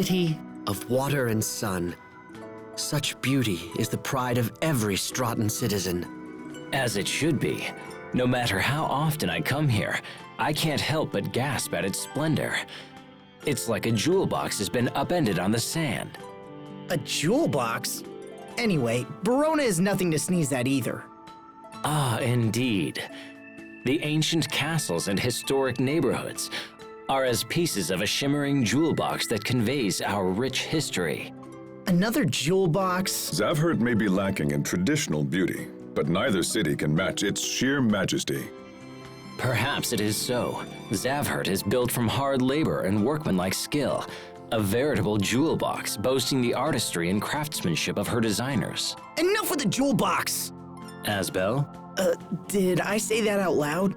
city of water and sun. Such beauty is the pride of every Stratton citizen. As it should be. No matter how often I come here, I can't help but gasp at its splendor. It's like a jewel box has been upended on the sand. A jewel box? Anyway, Verona is nothing to sneeze at either. Ah, indeed. The ancient castles and historic neighborhoods are as pieces of a shimmering jewel box that conveys our rich history. Another jewel box? Zavhert may be lacking in traditional beauty, but neither city can match its sheer majesty. Perhaps it is so. Zavhert is built from hard labor and workmanlike skill, a veritable jewel box boasting the artistry and craftsmanship of her designers. Enough with the jewel box! Asbel? Did I say that out loud?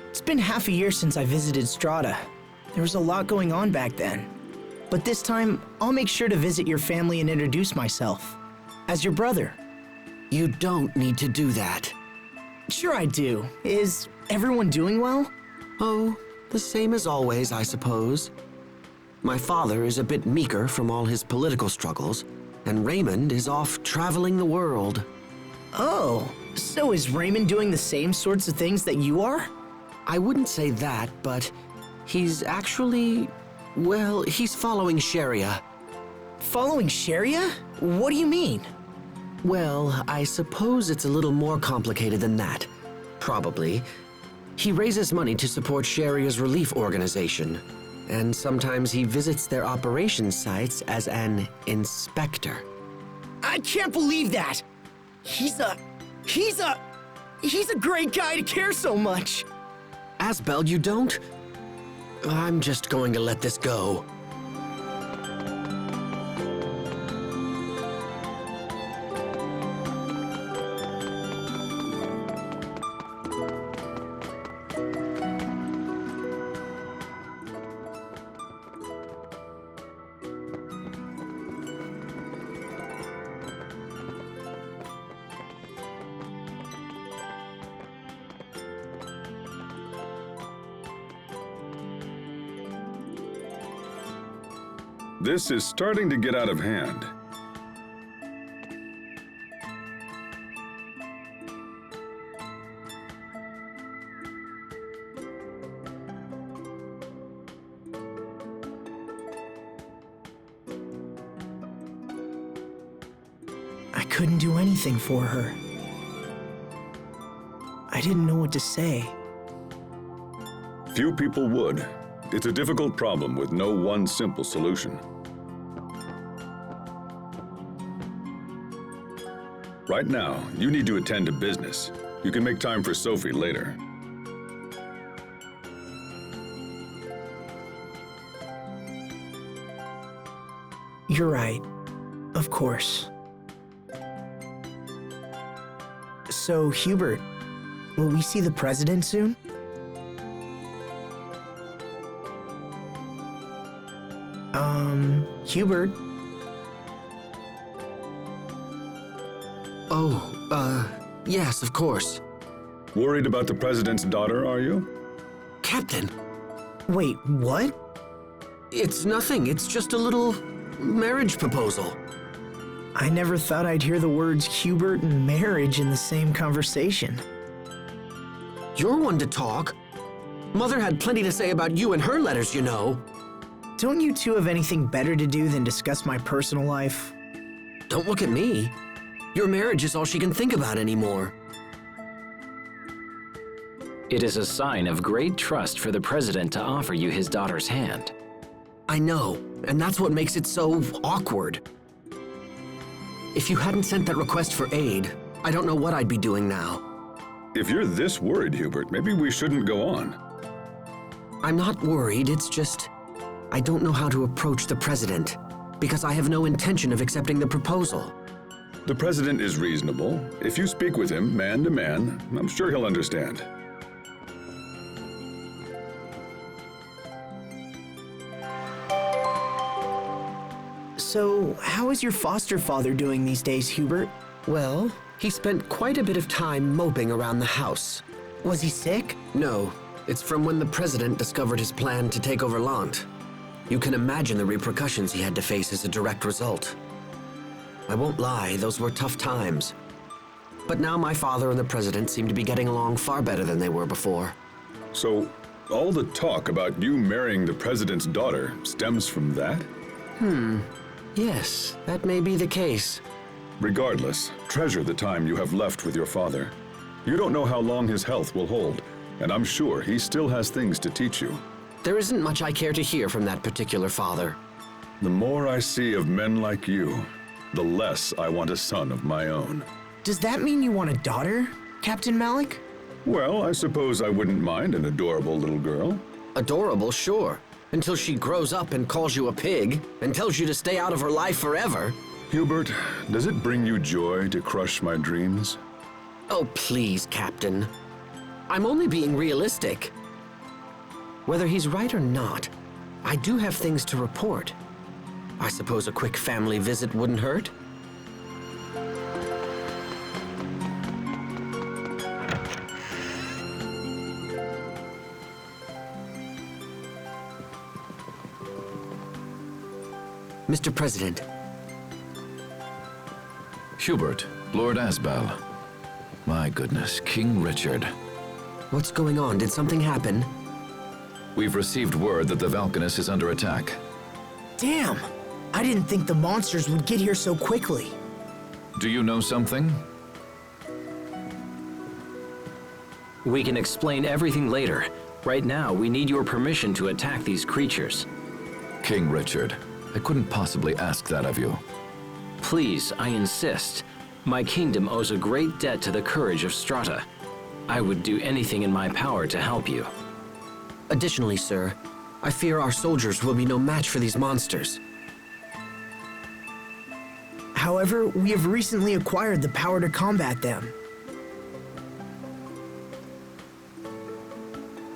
It's been half a year since I visited Strata. There was a lot going on back then. But this time, I'll make sure to visit your family and introduce myself. As your brother. You don't need to do that. Sure I do. Is everyone doing well? Oh, the same as always, I suppose. My father is a bit meeker from all his political struggles, and Raymond is off traveling the world. Oh, so is Raymond doing the same sorts of things that you are? I wouldn't say that, but he's actually, well, he's following Sharia. Following Sharia? What do you mean? Well, I suppose it's a little more complicated than that. Probably. He raises money to support Sharia's relief organization, and sometimes he visits their operations sites as an inspector. I can't believe that! He's a great guy to care so much! Asbel, you don't? I'm just going to let this go. This is starting to get out of hand. I couldn't do anything for her. I didn't know what to say. Few people would. It's a difficult problem with no one simple solution. Right now, you need to attend to business. You can make time for Sophie later. You're right. Of course. So, Hubert, will we see the president soon? Hubert? Oh, yes, of course. Worried about the president's daughter, are you? Captain, Wait, what? it's nothing. It's just a little marriage proposal. I never thought I'd hear the words Hubert and marriage in the same conversation. You're one to talk. Mother had plenty to say about you in her letters, you know. Don't you two have anything better to do than discuss my personal life? Don't look at me. Your marriage is all she can think about anymore. It is a sign of great trust for the president to offer you his daughter's hand. I know, and that's what makes it so awkward. If you hadn't sent that request for aid, I don't know what I'd be doing now. If you're this worried, Hubert, maybe we shouldn't go on. I'm not worried, it's just I don't know how to approach the president, because I have no intention of accepting the proposal. The president is reasonable. If you speak with him, man to man, I'm sure he'll understand. So, how is your foster father doing these days, Hubert? Well, he spent quite a bit of time moping around the house. Was he sick? No, it's from when the president discovered his plan to take over Lant. You can imagine the repercussions he had to face as a direct result. I won't lie, those were tough times. But now my father and the president seem to be getting along far better than they were before. So, all the talk about you marrying the president's daughter stems from that? Yes, that may be the case. Regardless, treasure the time you have left with your father. You don't know how long his health will hold, and I'm sure he still has things to teach you. There isn't much I care to hear from that particular father. The more I see of men like you, the less I want a son of my own. Does that mean you want a daughter, Captain Malik? Well, I suppose I wouldn't mind an adorable little girl. Adorable, sure. Until she grows up and calls you a pig, and tells you to stay out of her life forever. Hubert, does it bring you joy to crush my dreams? Oh, please, Captain. I'm only being realistic. Whether he's right or not, I do have things to report. I suppose a quick family visit wouldn't hurt? Mr. President. Hubert, Lord Asbel. My goodness, King Richard. What's going on? Did something happen? We've received word that the Valkanus is under attack. Damn! I didn't think the monsters would get here so quickly. Do you know something? We can explain everything later. Right now, we need your permission to attack these creatures. King Richard, I couldn't possibly ask that of you. Please, I insist. My kingdom owes a great debt to the courage of Strata. I would do anything in my power to help you. Additionally, sir, I fear our soldiers will be no match for these monsters. However, we have recently acquired the power to combat them.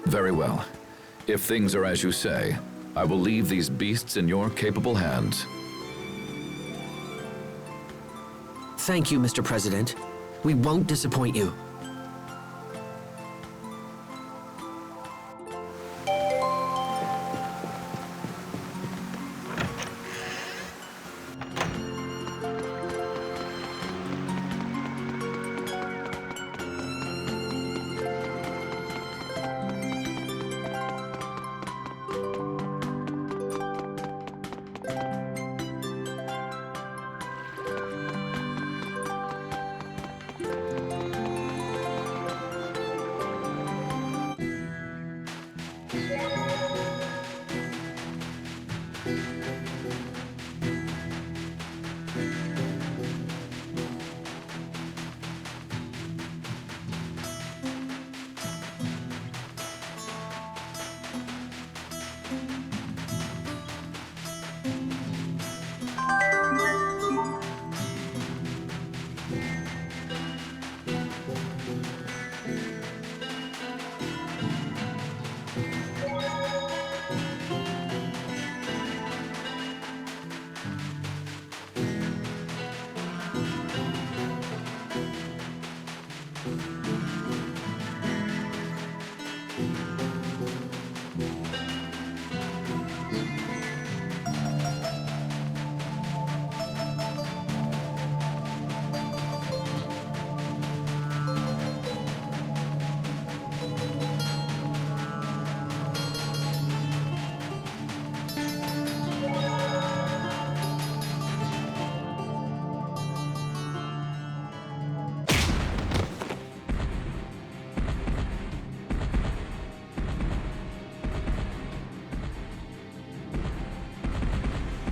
Very well. If things are as you say, I will leave these beasts in your capable hands. Thank you, Mr. President. We won't disappoint you.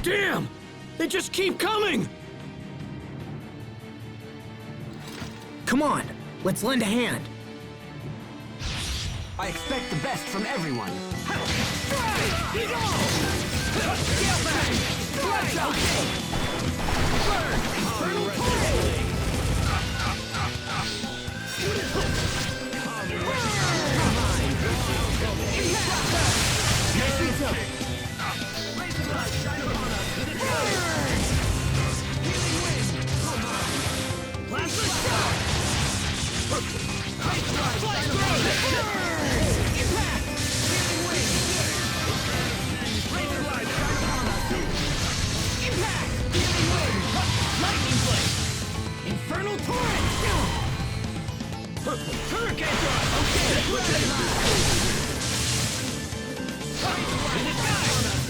Damn! They just keep coming! Come on, let's lend a hand. I expect the best from everyone. Infernal torrent! Hurricane thrust! Okay,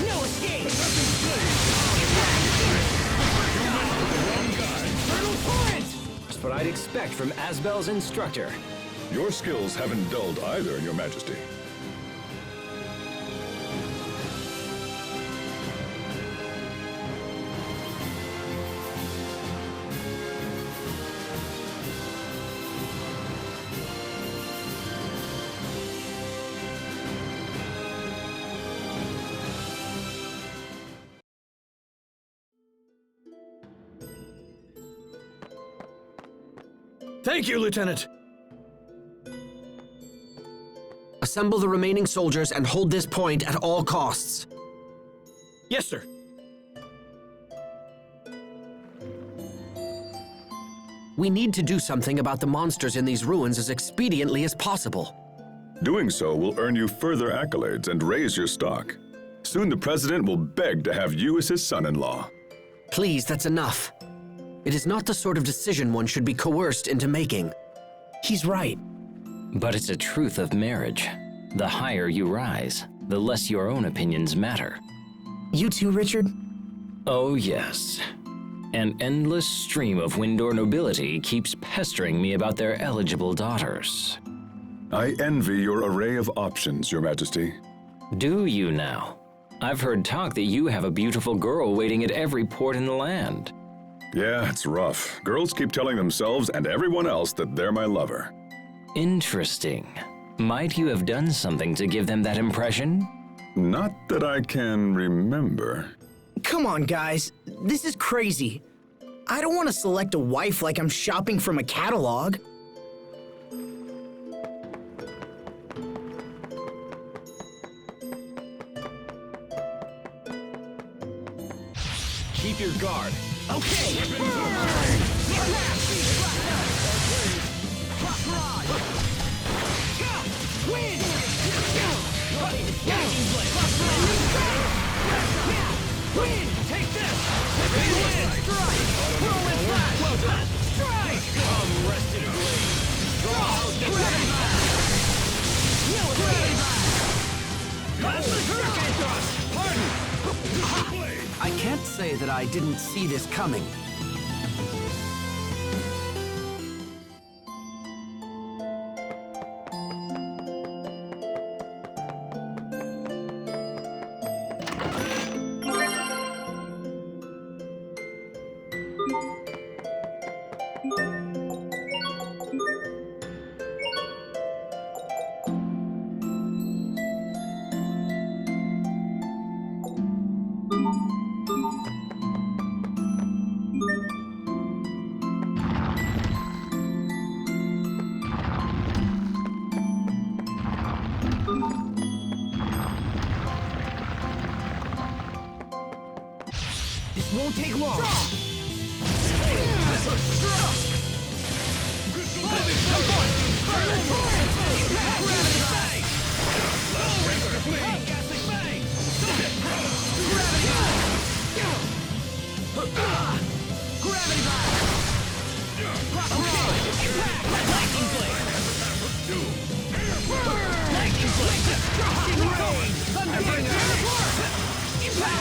no escape! Infernal torrent! That's what I'd expect from Asbel's instructor. Your skills haven't dulled either, Your Majesty. Thank you, Lieutenant! Assemble the remaining soldiers and hold this point at all costs. Yes, sir. We need to do something about the monsters in these ruins as expediently as possible. Doing so will earn you further accolades and raise your stock. Soon the President will beg to have you as his son-in-law. Please, that's enough. It is not the sort of decision one should be coerced into making. He's right. But it's a truth of marriage. The higher you rise, the less your own opinions matter. You too, Richard? Oh yes. An endless stream of Windor nobility keeps pestering me about their eligible daughters. I envy your array of options, Your Majesty. Do you now? I've heard talk that you have a beautiful girl waiting at every port in the land. Yeah, it's rough. Girls keep telling themselves and everyone else that they're my lover. Interesting. Might you have done something to give them that impression? Not that I can remember. Come on, guys. This is crazy. I don't want to select a wife like I'm shopping from a catalog. Keep your guard. Okay. Win! Win! Take this! Win! Strike! Roll it back! Well done! Strike! Come rested in blade! Draw! Ready! No escape! Plasma hurricane thrust! Pardon! I can't say that I didn't see this coming. This won't take long.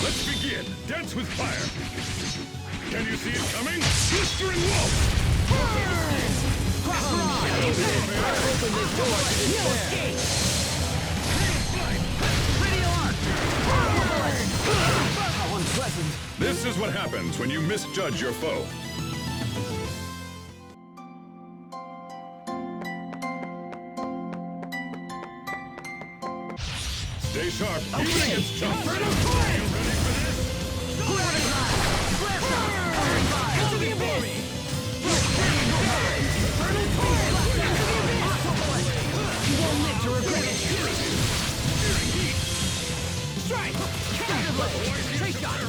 Let's begin. Dance with fire. Can you see it coming? Blistering wolf! Open this door to despair. Pretty alarm! How unpleasant! This is what happens when you misjudge your foe. Stay sharp, even against jump. You ready for this? Into the abyss! You won't live to regret it! Strike! Counter! Trace shot!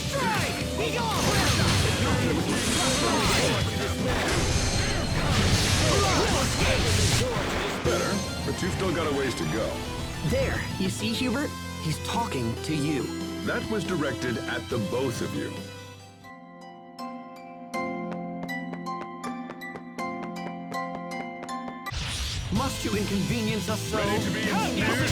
Strike! He Better, but you've still got a ways to go. There, you see, Hubert? He's talking to you. That was directed at the both of you. Must you inconvenience us so? Ready to be ensnared?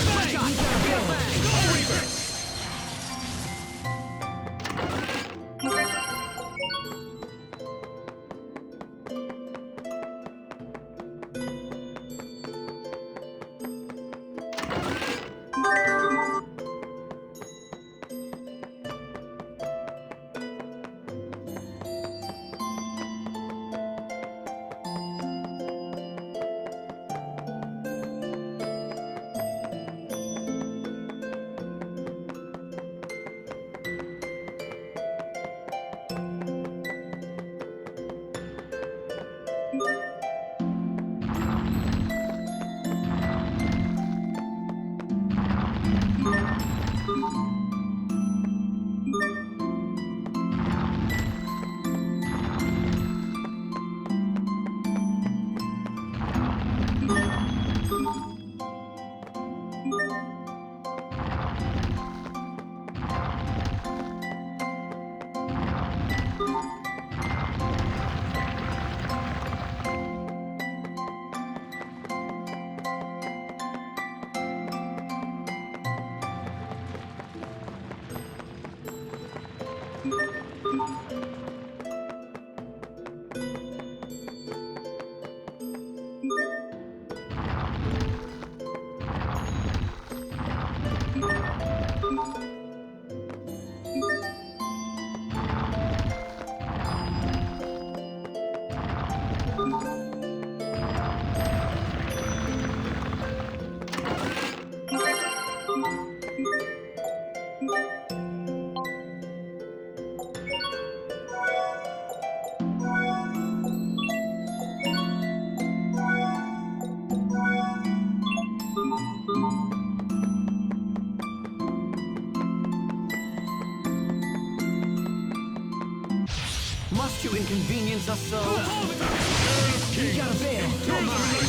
Must you inconvenience us so? You gotta bail. Don't mind.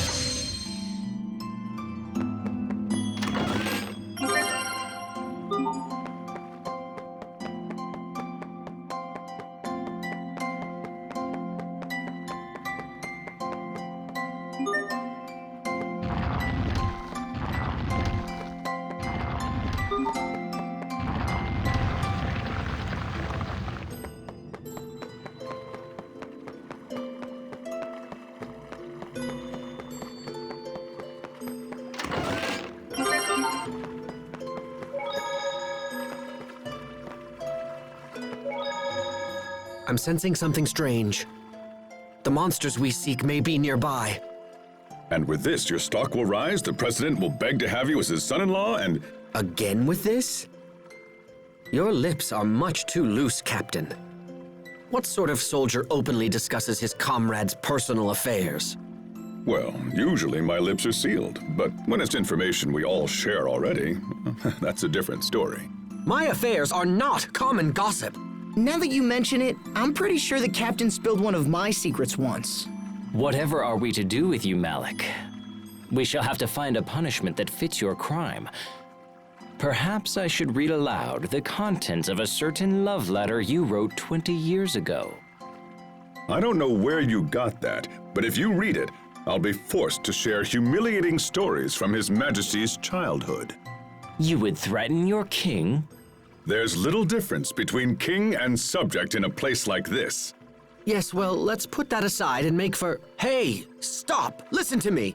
I'm sensing something strange. The monsters we seek may be nearby. And with this, your stock will rise, the president will beg to have you as his son-in-law, and... Again with this? Your lips are much too loose, Captain. What sort of soldier openly discusses his comrades' personal affairs? Well, usually my lips are sealed, but when it's information we all share already, that's a different story. My affairs are not common gossip. Now that you mention it, I'm pretty sure the captain spilled one of my secrets once. Whatever are we to do with you, Malik? We shall have to find a punishment that fits your crime. Perhaps I should read aloud the contents of a certain love letter you wrote 20 years ago. I don't know where you got that, but if you read it, I'll be forced to share humiliating stories from His Majesty's childhood. You would threaten your king? There's little difference between king and subject in a place like this. Yes, well, let's put that aside and make for... Hey, stop! Listen to me!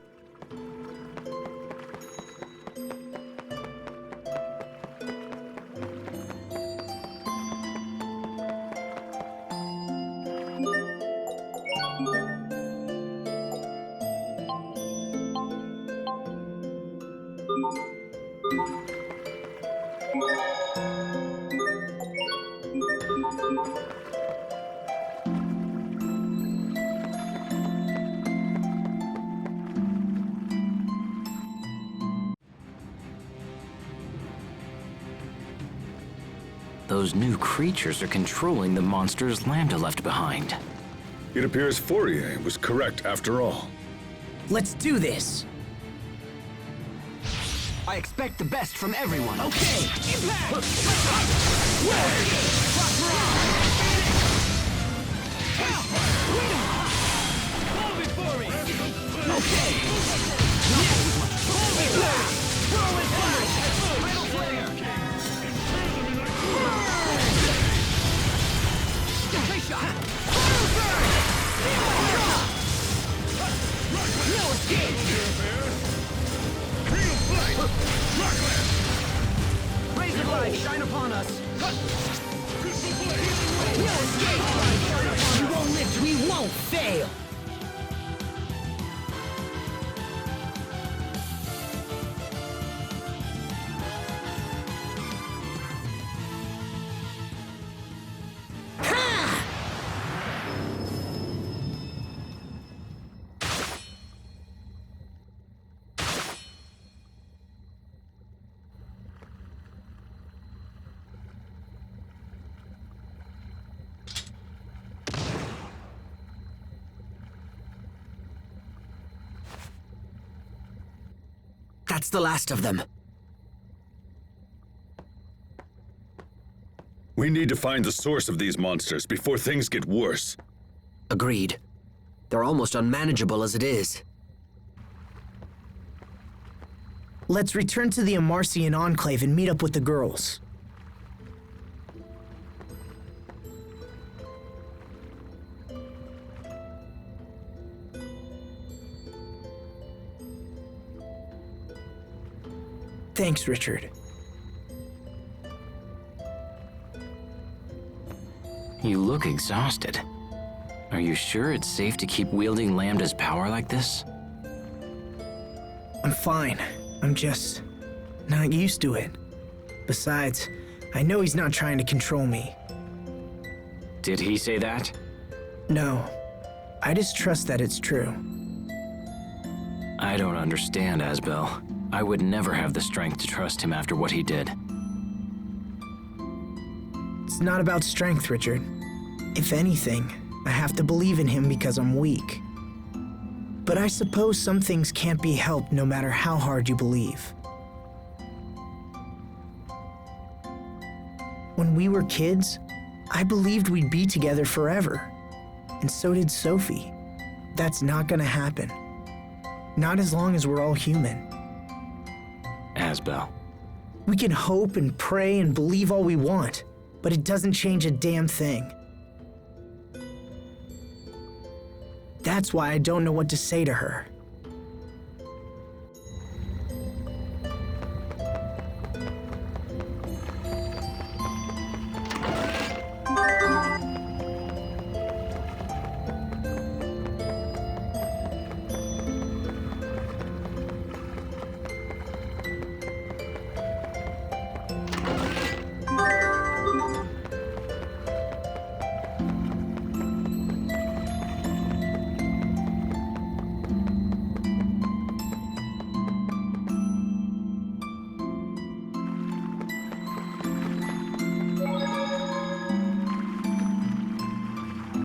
Those new creatures are controlling the monsters Lambda left behind. It appears Fourier was correct after all. Let's do this! I expect the best from everyone. Okay! Impact! Hold it for me! Okay! Throw it back! No escape! Razor light, shine upon us. No escape! We won't lift, we won't fail! That's the last of them. We need to find the source of these monsters before things get worse. Agreed. They're almost unmanageable as it is. Let's return to the Amarcian Enclave and meet up with the girls. Thanks, Richard. You look exhausted. Are you sure it's safe to keep wielding Lambda's power like this? I'm fine. I'm just not used to it. Besides, I know he's not trying to control me. Did he say that? No, I just trust that it's true. I don't understand, Asbel. I would never have the strength to trust him after what he did. It's not about strength, Richard. If anything, I have to believe in him because I'm weak. But I suppose some things can't be helped no matter how hard you believe. When we were kids, I believed we'd be together forever. And so did Sophie. That's not gonna happen. Not as long as we're all human. Asbel. We can hope and pray and believe all we want, but it doesn't change a damn thing. That's why I don't know what to say to her.